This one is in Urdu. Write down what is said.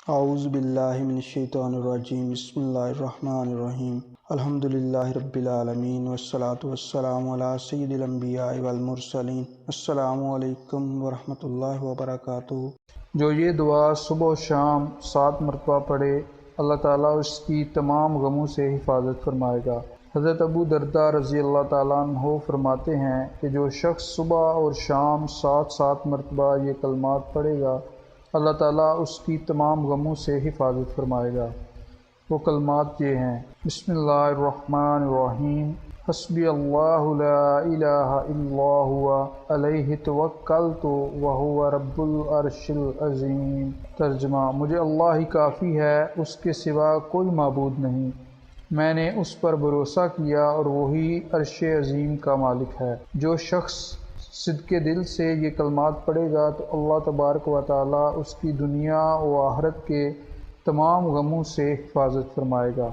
اعوذ باللہ من الشیطان الرجیم، بسم اللہ الرحمن الرحیم، الحمدللہ رب العالمین والصلاة والسلام علی سید الانبیاء والمرسلین۔ السلام علیکم ورحمۃ اللہ وبرکاتہ۔ جو یہ دعا صبح و شام 7 مرتبہ پڑھے، اللہ تعالیٰ اس کی تمام غموں سے حفاظت فرمائے گا۔ حضرت ابو درداء رضی اللہ تعالیٰ عنہ فرماتے ہیں کہ جو شخص صبح اور شام 7 مرتبہ یہ کلمات پڑھے گا، اللہ تعالیٰ اس کی تمام غموں سے حفاظت فرمائے گا۔ وہ کلمات یہ ہیں: بسم اللہ الرحمن الرحیم، حسبی اللہ لا الہ الا هو علیہ توکلت وہو رب العرش العظیم۔ ترجمہ: مجھے اللہ ہی کافی ہے، اس کے سوا کوئی معبود نہیں، میں نے اس پر بھروسہ کیا اور وہی عرش عظیم کا مالک ہے۔ جو شخص صدقے دل سے یہ کلمات پڑھے گا تو اللہ تبارک و تعالیٰ اس کی دنیا و آخرت کے تمام غموں سے حفاظت فرمائے گا۔